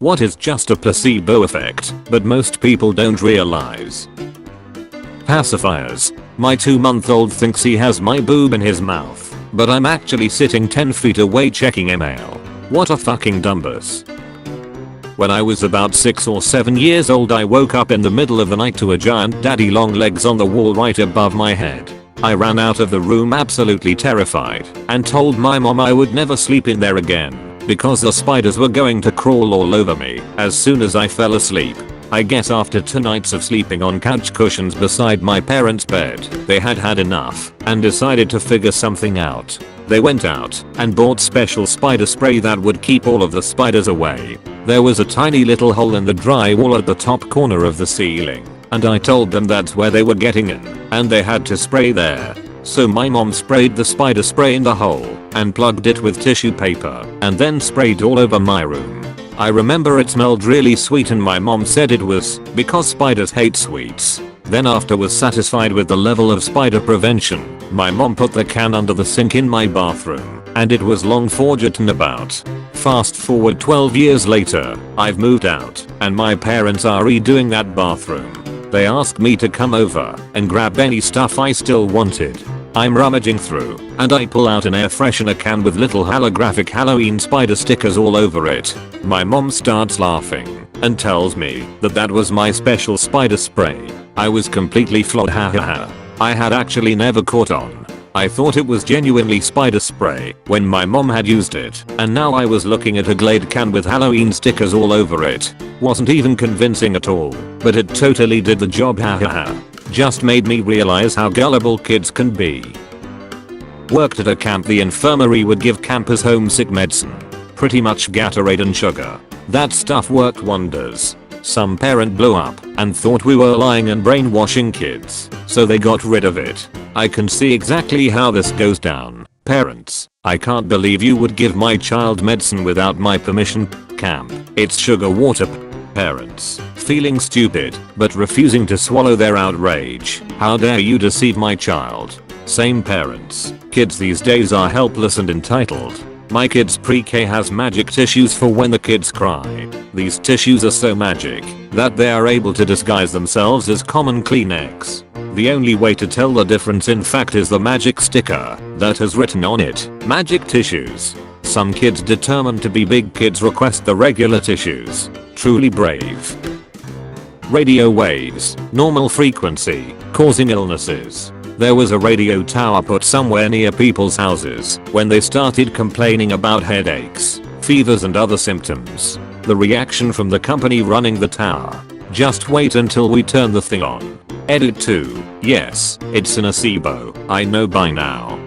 what is just a placebo effect, but most people don't realize. Pacifiers. My 2-month-old thinks he has my boob in his mouth, but I'm actually sitting 10 feet away checking email. What a fucking dumbus. When I was about 6 or 7 years old, I woke up in the middle of the night to a giant daddy long legs on the wall right above my head. I ran out of the room absolutely terrified and told my mom I would never sleep in there again because the spiders were going to crawl all over me as soon as I fell asleep. I guess after 2 nights of sleeping on couch cushions beside my parents' bed, they had had enough and decided to figure something out. They went out and bought special spider spray that would keep all of the spiders away. There was a tiny little hole in the drywall at the top corner of the ceiling, and I told them that's where they were getting in, and they had to spray there. So my mom sprayed the spider spray in the hole and plugged it with tissue paper and then sprayed all over my room. I remember it smelled really sweet and my mom said it was because spiders hate sweets. Then after was satisfied with the level of spider prevention, my mom put the can under the sink in my bathroom and it was long forgotten about. Fast forward 12 years later, I've moved out and my parents are redoing that bathroom. They asked me to come over and grab any stuff I still wanted. I'm rummaging through and I pull out an air freshener can with little holographic Halloween spider stickers all over it. My mom starts laughing and tells me that that was my special spider spray. I was completely floored, hahaha. I had actually never caught on. I thought it was genuinely spider spray when my mom had used it, and now I was looking at a Glade can with Halloween stickers all over it. Wasn't even convincing at all, but it totally did the job, hahaha. Just made me realize how gullible kids can be. Worked at a camp. The infirmary would give campers homesick medicine. Pretty much Gatorade and sugar. That stuff worked wonders. Some parent blew up and thought we were lying and brainwashing kids, so they got rid of it. I can see exactly how this goes down. Parents, I can't believe you would give my child medicine without my permission. Camp, it's sugar water. Parents, feeling stupid but refusing to swallow their outrage. How dare you deceive my child? Same parents, kids these days are helpless and entitled. My kid's pre-K has magic tissues for when the kids cry. These tissues are so magic that they are able to disguise themselves as common Kleenex. The only way to tell the difference in fact is the magic sticker that has written on it, magic tissues. Some kids determined to be big kids request the regular tissues. Truly brave. Radio waves, normal frequency, causing illnesses. There was a radio tower put somewhere near people's houses when they started complaining about headaches, fevers and other symptoms. The reaction from the company running the tower: just wait until we turn the thing on. Edit 2. Yes, it's a nocebo, I know by now.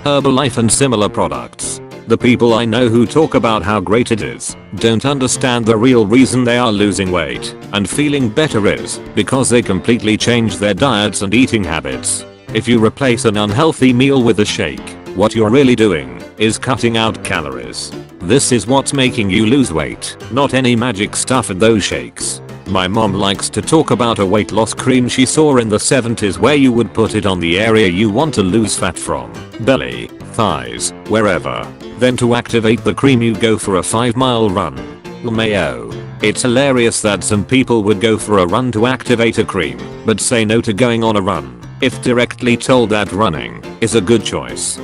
Herbalife and similar products. The people I know who talk about how great it is don't understand the real reason they are losing weight and feeling better is because they completely change their diets and eating habits. If you replace an unhealthy meal with a shake, what you're really doing is cutting out calories. This is what's making you lose weight, not any magic stuff in those shakes. My mom likes to talk about a weight loss cream she saw in the 70s where you would put it on the area you want to lose fat from, belly, thighs, wherever. Then to activate the cream you go for a 5-mile run. Mayo. It's hilarious that some people would go for a run to activate a cream, but say no to going on a run, if directly told that running is a good choice.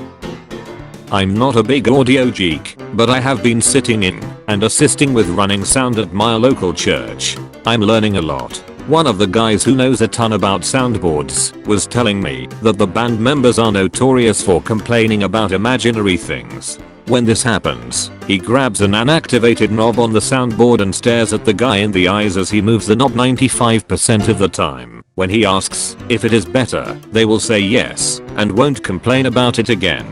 I'm not a big audio geek, but I have been sitting in and assisting with running sound at my local church. I'm learning a lot. One of the guys who knows a ton about soundboards was telling me that the band members are notorious for complaining about imaginary things. When this happens, he grabs an unactivated knob on the soundboard and stares at the guy in the eyes as he moves the knob 95% of the time. When he asks if it is better, they will say yes and won't complain about it again.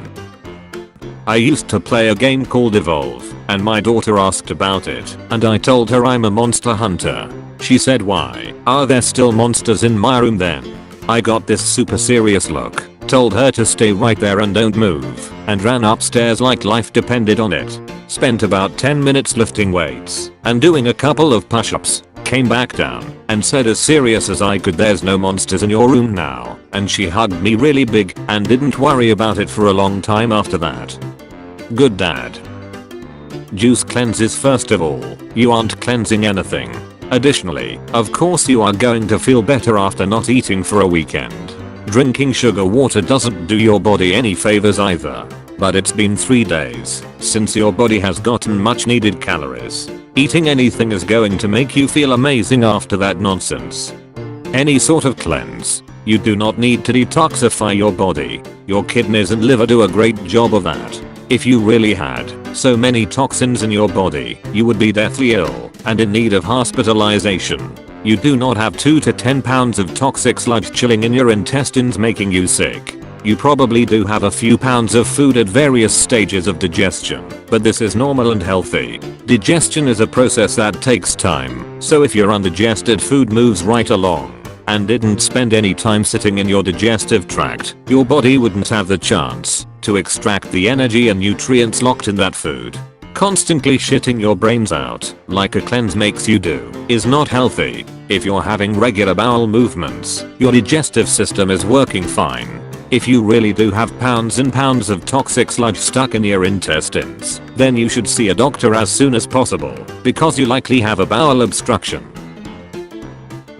I used to play a game called Evolve, and my daughter asked about it, and I told her I'm a monster hunter. She said, why are there still monsters in my room then? I got this super serious look, told her to stay right there and don't move, and ran upstairs like life depended on it. Spent about 10 minutes lifting weights and doing a couple of push-ups, came back down and said as serious as I could, there's no monsters in your room now, and she hugged me really big and didn't worry about it for a long time after that. Good dad. Juice cleanses first of all. You aren't cleansing anything. Additionally, of course you are going to feel better after not eating for a weekend. Drinking sugar water doesn't do your body any favors either. But it's been 3 days since your body has gotten much needed calories. Eating anything is going to make you feel amazing after that nonsense. Any sort of cleanse. You do not need to detoxify your body. Your kidneys and liver do a great job of that. If you really had so many toxins in your body, you would be deathly ill and in need of hospitalization. You do not have 2 to 10 pounds of toxic sludge chilling in your intestines making you sick. You probably do have a few pounds of food at various stages of digestion, but this is normal and healthy. Digestion is a process that takes time, so if your undigested food moves right along and didn't spend any time sitting in your digestive tract, your body wouldn't have the chance to extract the energy and nutrients locked in that food. Constantly shitting your brains out, like a cleanse makes you do, is not healthy. If you're having regular bowel movements, your digestive system is working fine. If you really do have pounds and pounds of toxic sludge stuck in your intestines, then you should see a doctor as soon as possible, because you likely have a bowel obstruction.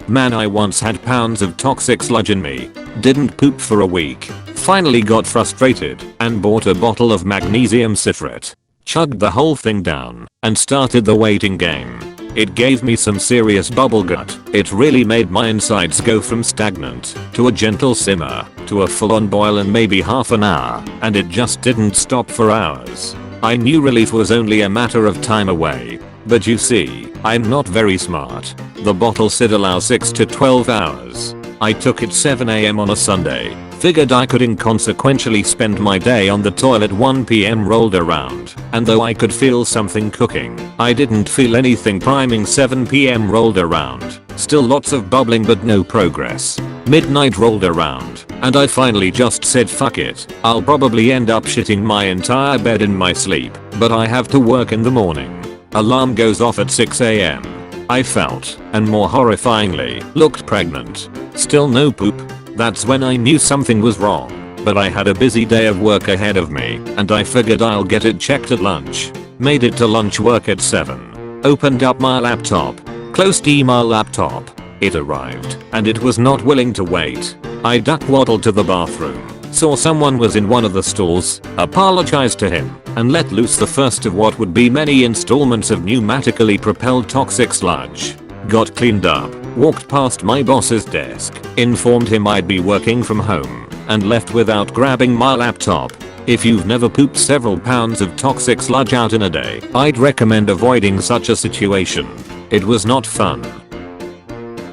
Man, I once had pounds of toxic sludge in me, didn't poop for a week, finally got frustrated, and bought a bottle of magnesium citrate. Chugged the whole thing down, and started the waiting game. It gave me some serious bubble gut. It really made my insides go from stagnant to a gentle simmer to a full-on boil in maybe half an hour, and it just didn't stop for hours. I knew relief was only a matter of time away. But you see, I'm not very smart. The bottle said allow 6 to 12 hours. I took it 7 AM on a Sunday. Figured I could inconsequentially spend my day on the toilet. 1 PM rolled around, and though I could feel something cooking, I didn't feel anything priming. 7 PM rolled around, still lots of bubbling but no progress. Midnight rolled around, and I finally just said fuck it, I'll probably end up shitting my entire bed in my sleep, but I have to work in the morning. Alarm goes off at 6 AM. I felt, and more horrifyingly, looked pregnant. Still no poop. That's when I knew something was wrong, but I had a busy day of work ahead of me, and I figured I'll get it checked at lunch. Made it to lunch work at 7. Opened up my laptop. Closed my laptop. It arrived, and it was not willing to wait. I duck waddled to the bathroom, saw someone was in one of the stalls, apologized to him, and let loose the first of what would be many installments of pneumatically propelled toxic sludge. Got cleaned up, walked past my boss's desk, informed him I'd be working from home, and left without grabbing my laptop. If you've never pooped several pounds of toxic sludge out in a day, I'd recommend avoiding such a situation. It was not fun.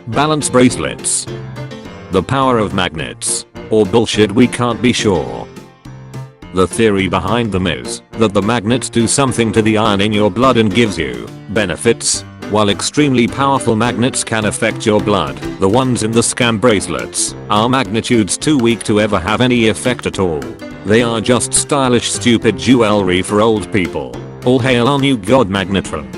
Balance bracelets. The power of magnets. Or bullshit, we can't be sure. The theory behind them is that the magnets do something to the iron in your blood and gives you benefits. While extremely powerful magnets can affect your blood, the ones in the scam bracelets are magnitudes too weak to ever have any effect at all. They are just stylish stupid jewelry for old people. All hail our new god magnetron.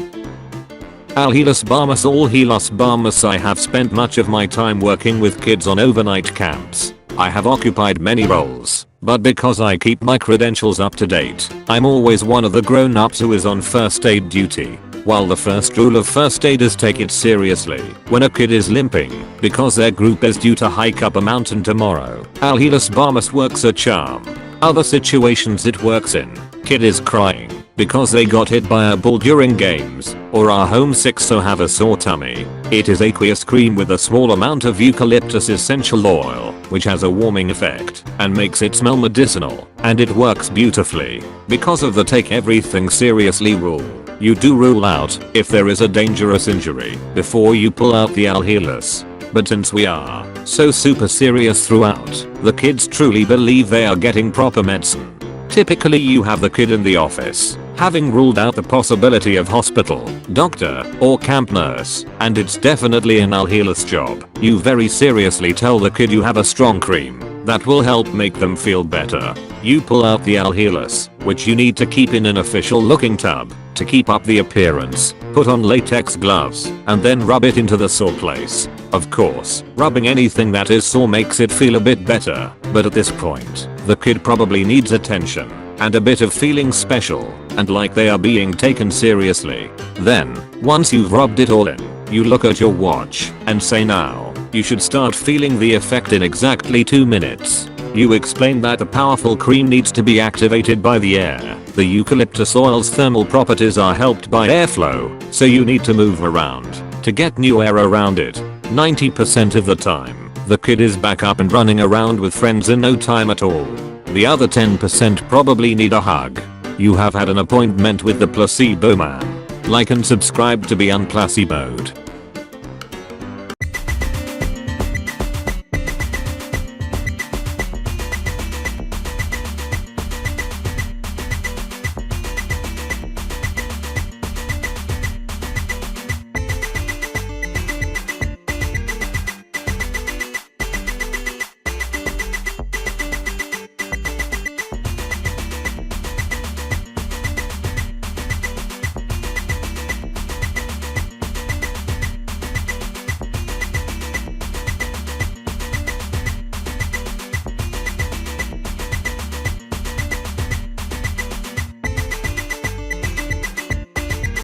Alhelas Barmus, all helos Barmus. I have spent much of my time working with kids on overnight camps. I have occupied many roles, but because I keep my credentials up to date, I'm always one of the grown-ups who is on first aid duty. While the first rule of first aiders take it seriously when a kid is limping because their group is due to hike up a mountain tomorrow, Alhelas Barmus works a charm. Other situations it works in: kid is crying because they got hit by a bull during games, or are homesick so have a sore tummy. It is aqueous cream with a small amount of eucalyptus essential oil, which has a warming effect and makes it smell medicinal, and it works beautifully. Because of the take everything seriously rule, you do rule out if there is a dangerous injury before you pull out the Alhelas. But since we are so super serious throughout, the kids truly believe they are getting proper medicine. Typically you have the kid in the office, having ruled out the possibility of hospital, doctor, or camp nurse, and it's definitely an Alhelas job. You very seriously tell the kid you have a strong cream that will help make them feel better. You pull out the Alhelas, which you need to keep in an official looking tub to keep up the appearance, put on latex gloves, and then rub it into the sore place. Of course, rubbing anything that is sore makes it feel a bit better, but at this point, the kid probably needs attention. and a bit of feeling special and like they are being taken seriously. Then, once you've rubbed it all in, you look at your watch and say now, you should start feeling the effect in exactly 2 minutes. You explain that the powerful cream needs to be activated by the air. The eucalyptus oil's thermal properties are helped by airflow, so you need to move around to get new air around it. 90% of the time, the kid is back up and running around with friends in no time at all. The other 10% probably need a hug. You have had an appointment with the placebo man. Like and subscribe to be unplaceboed.